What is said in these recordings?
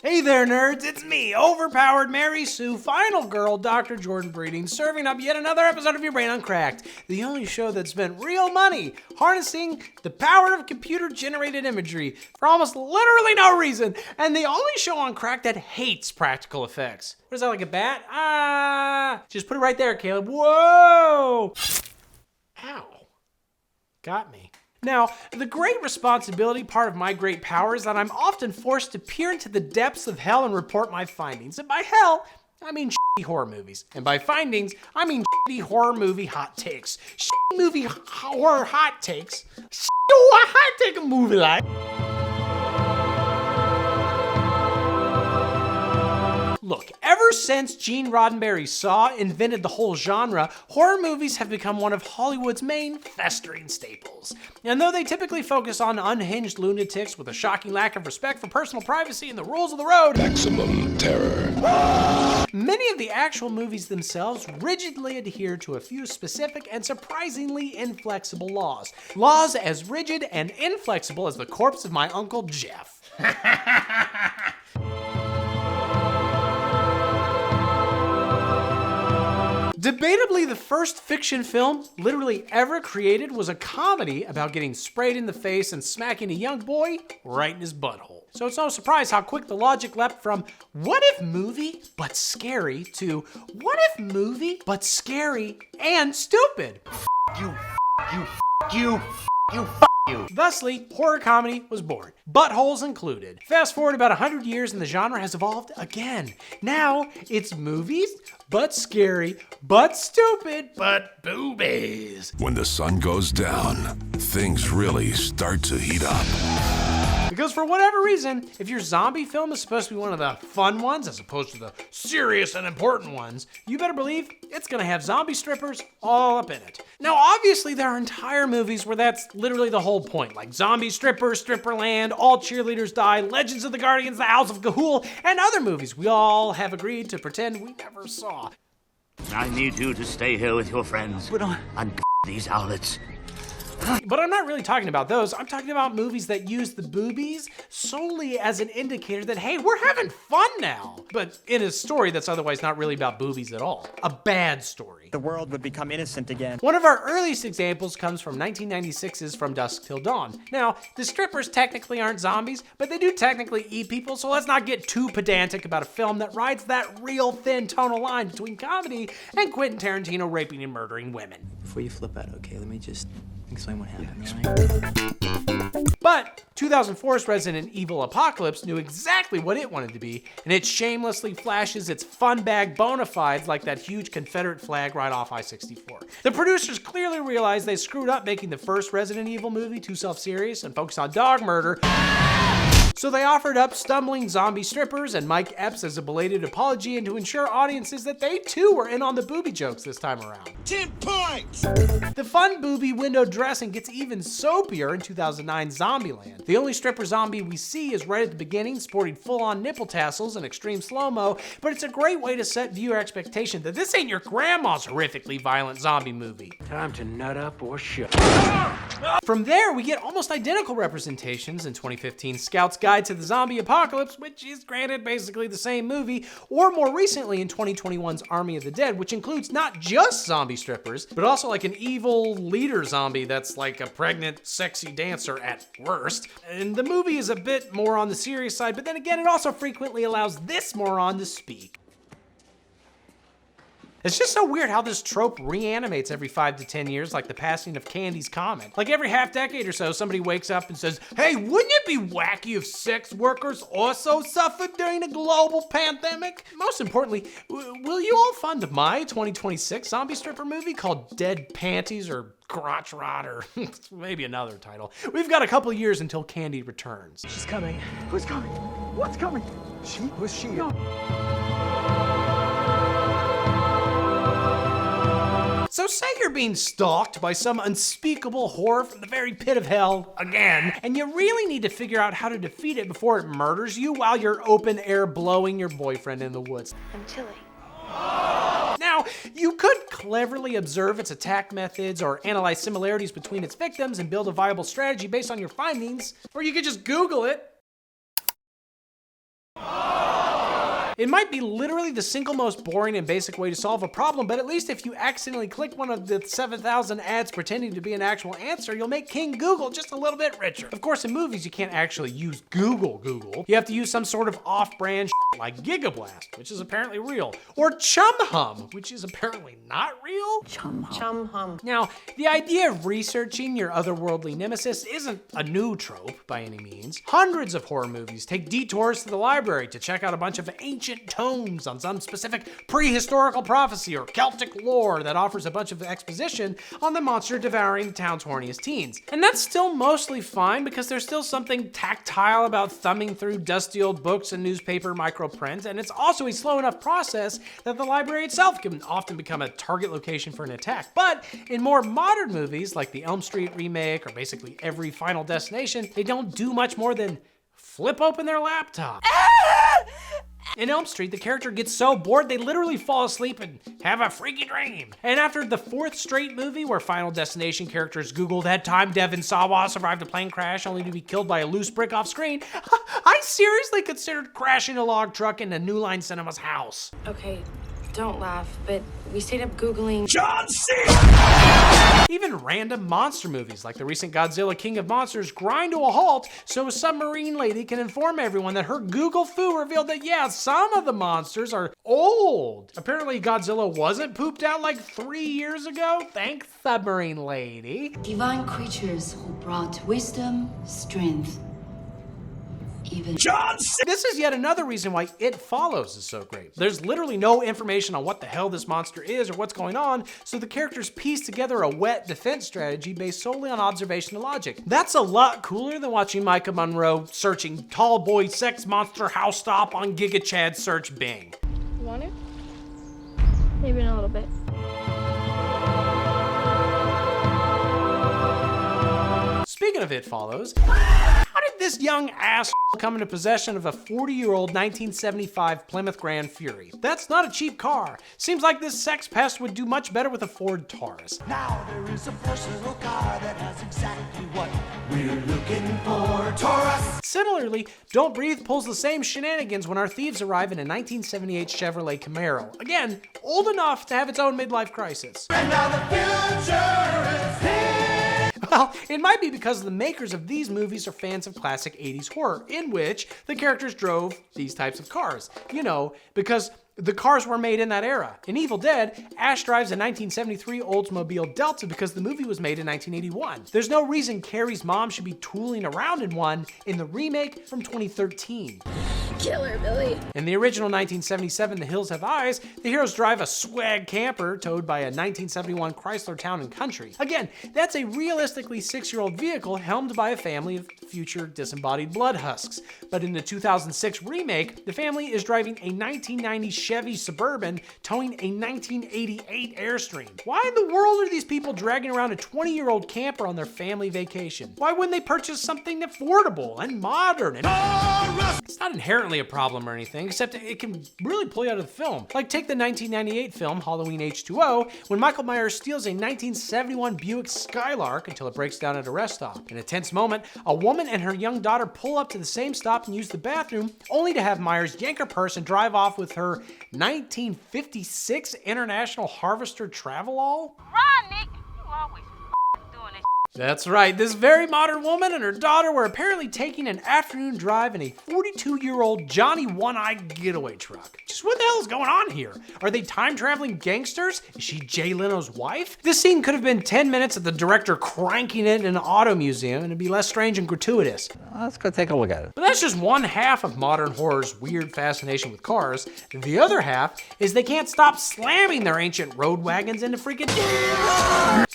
Hey there, nerds, it's me, overpowered Mary Sue, final girl, Dr. Jordan Breeding, serving up yet another episode of Your Brain Uncracked, the only show that spent real money harnessing the power of computer-generated imagery for almost literally no reason, and the only show on Cracked that hates practical effects. What is that, like a bat? Just put it right there, Caleb. Whoa! Ow. Got me. Now, the great responsibility part of my great power is that I'm often forced to peer into the depths of hell and report my findings. And by hell, I mean shitty horror movies. And by findings, I mean shitty horror movie hot takes. Shitty movie horror hot takes. Shitty hot take a movie like. Look, ever since Gene Roddenberry's Saw invented the whole genre, horror movies have become one of Hollywood's main festering staples. And though they typically focus on unhinged lunatics with a shocking lack of respect for personal privacy and the rules of the road, maximum terror, many of the actual movies themselves rigidly adhere to a few specific and surprisingly inflexible laws. Laws as rigid and inflexible as the corpse of my Uncle Jeff. Debatably, the first fiction film literally ever created was a comedy about getting sprayed in the face and smacking a young boy right in his butthole. So it's no surprise how quick the logic leapt from what if movie but scary to what if movie but scary and stupid. You. Thusly, horror comedy was born, buttholes included. Fast forward about 100 years and the genre has evolved again. Now, it's movies, but scary, but stupid, but boobies. when the sun goes down, things really start to heat up. Because for whatever reason, if your zombie film is supposed to be one of the fun ones as opposed to the serious and important ones, you better believe it's gonna have zombie strippers all up in it. Now, obviously, there are entire movies where that's literally the whole point, like Zombie Strippers, Stripperland, All Cheerleaders Die, Legends of the Guardians, The House of Ga'Hoole, and other movies we all have agreed to pretend we never saw. I need you to stay here with your friends and these owlets. But I'm not really talking about those. I'm talking about movies that use the boobies solely as an indicator that, hey, we're having fun now. But in a story that's otherwise not really about boobies at all. A bad story. The world would become innocent again. One of our earliest examples comes from 1996's From Dusk Till Dawn. Now, the strippers technically aren't zombies, but they do technically eat people, so let's not get too pedantic about a film that rides that real thin tonal line between comedy and Quentin Tarantino raping and murdering women. Before you flip out, okay, let me just explain what happened, right? But 2004's Resident Evil Apocalypse knew exactly what it wanted to be, and it shamelessly flashes its fun bag bona fides like that huge Confederate flag right off I-64. The producers clearly realized they screwed up making the first Resident Evil movie too self-serious and focused on dog murder. So they offered up stumbling zombie strippers and Mike Epps as a belated apology and to ensure audiences that they too were in on the booby jokes this time around. 10 points! The fun booby window dressing gets even soapier in 2009's Zombieland. The only stripper zombie we see is right at the beginning, sporting full-on nipple tassels and extreme slow-mo, but it's a great way to set viewer expectation that this ain't your grandma's horrifically violent zombie movie. Time to nut up or shut. From there, we get almost identical representations in 2015's Scout's Guide to the Zombie Apocalypse, which is granted basically the same movie, or more recently in 2021's Army of the Dead, which includes not just zombie strippers, but also like an evil leader zombie that's like a pregnant, sexy dancer at worst. And the movie is a bit more on the serious side, but then again, it also frequently allows this moron to speak. It's just so weird how this trope reanimates every 5 to 10 years like the passing of Candy's comet. Like every half decade or so, somebody wakes up and says, hey, wouldn't it be wacky if sex workers also suffered during a global pandemic? Most importantly, will you all fund my 2026 zombie stripper movie called Dead Panties or Crotch Rot or maybe another title? We've got a couple years until Candy returns. She's coming. Who's coming? What's coming? She? Who's she? No. So say you're being stalked by some unspeakable horror from the very pit of hell again, and you really need to figure out how to defeat it before it murders you while you're open air blowing your boyfriend in the woods. I'm chilly. Now, you could cleverly observe its attack methods or analyze similarities between its victims and build a viable strategy based on your findings, or you could just Google it. It might be literally the single most boring and basic way to solve a problem, but at least if you accidentally click one of the 7,000 ads pretending to be an actual answer, you'll make King Google just a little bit richer. Of course, in movies, you can't actually use Google. You have to use some sort of off-brand like Gigablast, which is apparently real, or Chum Hum, which is apparently not real. Chum hum. Now, the idea of researching your otherworldly nemesis isn't a new trope by any means. Hundreds of horror movies take detours to the library to check out a bunch of ancient tomes on some specific prehistorical prophecy or Celtic lore that offers a bunch of exposition on the monster devouring the town's horniest teens. And that's still mostly fine because there's still something tactile about thumbing through dusty old books and newspaper microprint, and it's also a slow enough process that the library itself can often become a target location for an attack. But in more modern movies, like the Elm Street remake or basically every Final Destination, they don't do much more than flip open their laptop. In Elm Street, the character gets so bored they literally fall asleep and have a freaky dream. And after the 4th straight movie where Final Destination characters Googled that time Devin Sawa survived a plane crash only to be killed by a loose brick off screen, I seriously considered crashing a log truck into New Line Cinema's house. Okay, don't laugh, but we stayed up Googling John C. Even random monster movies like the recent Godzilla King of Monsters grind to a halt so a submarine lady can inform everyone that her Google foo revealed that yeah, some of the monsters are old. Apparently Godzilla wasn't pooped out like 3 years ago. Thanks, submarine lady. Divine creatures who brought wisdom, strength, even John C. This is yet another reason why It Follows is so great. There's literally no information on what the hell this monster is or what's going on, so the characters piece together a wet defense strategy based solely on observation and logic. That's a lot cooler than watching Micah Monroe searching tall boy sex monster house stop on GigaChad search Bing. You want it? Maybe in a little bit. Speaking of It Follows, how did this young ass come into possession of a 40-year-old 1975 Plymouth Grand Fury? That's not a cheap car. Seems like this sex pest would do much better with a Ford Taurus. Now there is a versatile car that has exactly what we're looking for. Taurus! Similarly, Don't Breathe pulls the same shenanigans when our thieves arrive in a 1978 Chevrolet Camaro. Again, old enough to have its own midlife crisis. And now the future is here! Well, it might be because the makers of these movies are fans of classic 80s horror, in which the characters drove these types of cars. You know, because the cars were made in that era. In Evil Dead, Ash drives a 1973 Oldsmobile Delta because the movie was made in 1981. There's no reason Carrie's mom should be tooling around in one in the remake from 2013. Killer, Billy. In the original 1977 The Hills Have Eyes, the heroes drive a swag camper towed by a 1971 Chrysler Town & Country. Again, that's a realistically 6-year-old vehicle helmed by a family of future disembodied blood husks. But in the 2006 remake, the family is driving a 1990 Chevy Suburban towing a 1988 Airstream. Why in the world are these people dragging around a 20-year-old camper on their family vacation? Why wouldn't they purchase something affordable and modern and... It's not inherently a problem or anything, except it can really pull you out of the film. Like take the 1998 film Halloween H2O, when Michael Myers steals a 1971 Buick Skylark until it breaks down at a rest stop. In a tense moment, a woman and her young daughter pull up to the same stop and use the bathroom, only to have Myers yank her purse and drive off with her 1956 International Harvester Travelall. Run, Nick! You always doing this. That's right, this very modern woman and her daughter were apparently taking an afternoon drive in a 42-year-old Johnny One-Eyed getaway truck. Just what the hell is going on here? Are they time-traveling gangsters? Is she Jay Leno's wife? This scene could have been 10 minutes of the director cranking it in an auto museum and it'd be less strange and gratuitous. Let's go take a look at it. But that's just one half of modern horror's weird fascination with cars. The other half is they can't stop slamming their ancient road wagons into freaking...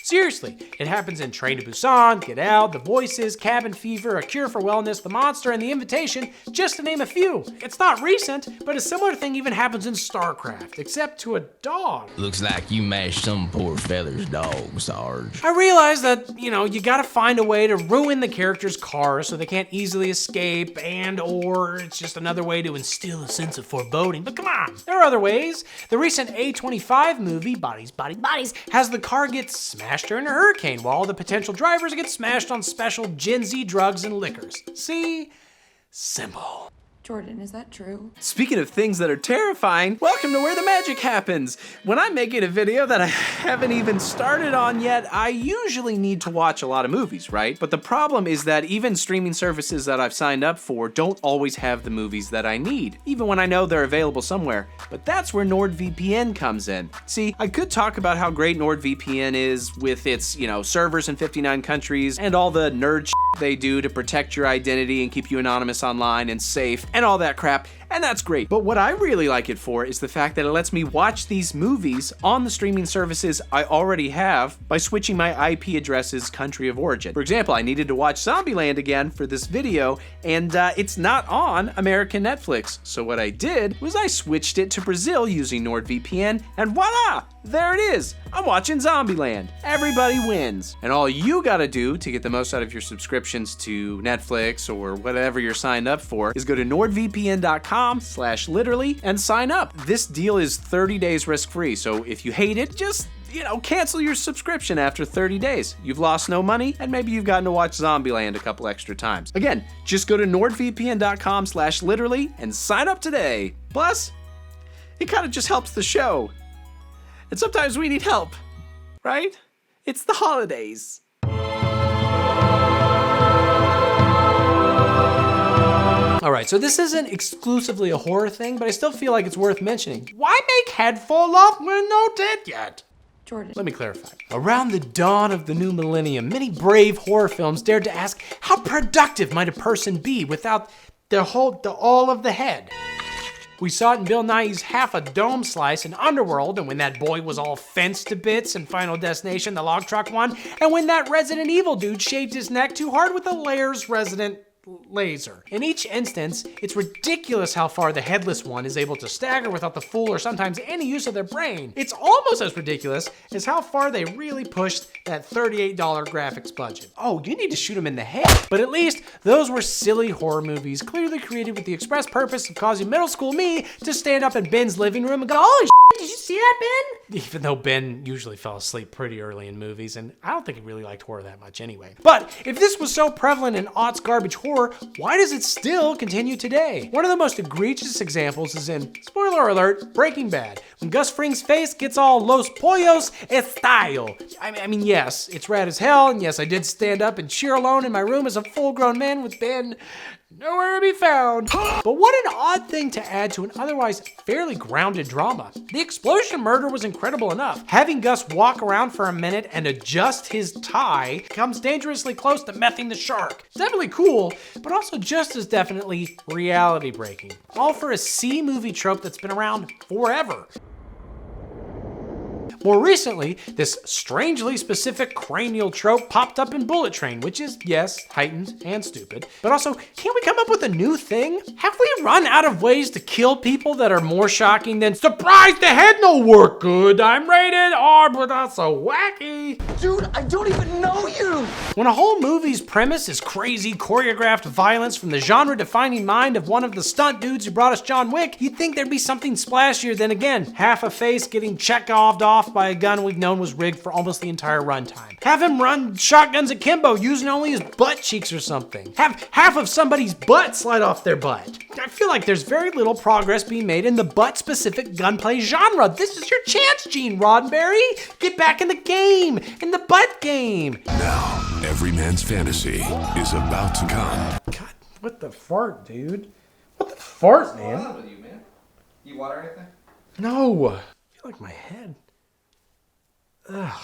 Seriously, it happens in Train to Busan, Get Out, The Voices, Cabin Fever, A Cure for Wellness, The Monster, and The Invitation, just to name a few. It's not recent, but a similar thing even happens in StarCraft, except to a dog. Looks like you mashed some poor fella's dog, Sarge. I realize that, you gotta find a way to ruin the character's cars so they can't easily escape or it's just another way to instill a sense of foreboding, but come on, there are other ways. The recent A25 movie, Bodies, has the car get smashed during a hurricane while all the potential drivers get smashed on special Gen Z drugs and liquors. See? Simple. Jordan, is that true? Speaking of things that are terrifying, welcome to Where the Magic Happens. When I'm making a video that I haven't even started on yet, I usually need to watch a lot of movies, right? But the problem is that even streaming services that I've signed up for don't always have the movies that I need, even when I know they're available somewhere. But that's where NORDVPN comes in. See, I could talk about how great NORDVPN is with its, servers in 59 countries and all the nerd shit they do to protect your identity and keep you anonymous online and safe and all that crap, and that's great. But what I really like it for is the fact that it lets me watch these movies on the streaming services I already have by switching my IP address's country of origin. For example, I needed to watch Zombieland again for this video, and it's not on American Netflix. So what I did was I switched it to Brazil using NordVPN, and voila! There it is! I'm watching Zombieland. Everybody wins. And all you gotta do to get the most out of your subscriptions to Netflix or whatever you're signed up for is go to nordvpn.com/literally and sign up. This deal is 30 days risk-free, so if you hate it, just cancel your subscription after 30 days. You've lost no money, and maybe you've gotten to watch Zombieland a couple extra times. Again, just go to nordvpn.com/literally and sign up today. Plus, it kind of just helps the show. And sometimes we need help, right? It's the holidays. All right, so this isn't exclusively a horror thing, but I still feel like it's worth mentioning. Why make head fall off when no dead yet? Jordan. Let me clarify. Around the dawn of the new millennium, many brave horror films dared to ask, how productive might a person be without all of the head? We saw it in Bill Nighy's Half a Dome Slice in Underworld, and when that boy was all fenced to bits in Final Destination, the log truck one, and when that Resident Evil dude shaved his neck too hard with a Layers Resident laser. In each instance, it's ridiculous how far the headless one is able to stagger without the full or sometimes any use of their brain. It's almost as ridiculous as how far they really pushed that $38 graphics budget. Oh, you need to shoot him in the head. But at least those were silly horror movies, clearly created with the express purpose of causing middle school me to stand up in Ben's living room and go, holy shit, did you see that, Ben? Even though Ben usually fell asleep pretty early in movies, and I don't think he really liked horror that much anyway. But if this was so prevalent in aughts garbage horror, why does it still continue today? One of the most egregious examples is in, spoiler alert, Breaking Bad, when Gus Fring's face gets all Los Pollos estyle. I mean, yes, it's rad as hell, and yes, I did stand up and cheer alone in my room as a full-grown man with Ben nowhere to be found. But what an odd thing to add to an otherwise fairly grounded drama. The explosion murder was incredible enough. Having Gus walk around for a minute and adjust his tie comes dangerously close to mething the shark. It's definitely cool, but also just as definitely reality breaking. All for a C-movie trope that's been around forever. More recently, this strangely specific cranial trope popped up in Bullet Train, which is, yes, heightened and stupid, but also, can't we come up with a new thing? Have we run out of ways to kill people that are more shocking than, surprise, the head no work good, I'm rated R, but that's so wacky? Dude, I don't even know you! When a whole movie's premise is crazy, choreographed violence from the genre-defining mind of one of the stunt dudes who brought us John Wick, you'd think there'd be something splashier than, again, half a face getting Chekhoved off by a gun we've known was rigged for almost the entire runtime. Have him run shotguns akimbo using only his butt cheeks or something. Have half of somebody's butt slide off their butt. I feel like there's very little progress being made in the butt-specific gunplay genre. This is your chance, Gene Roddenberry. Get back in the game, in the butt game. Now, every man's fantasy is about to come. God, what the fart, dude? What the fart, man? What's going on with you, man? You water anything? No. I feel like my head. Ugh.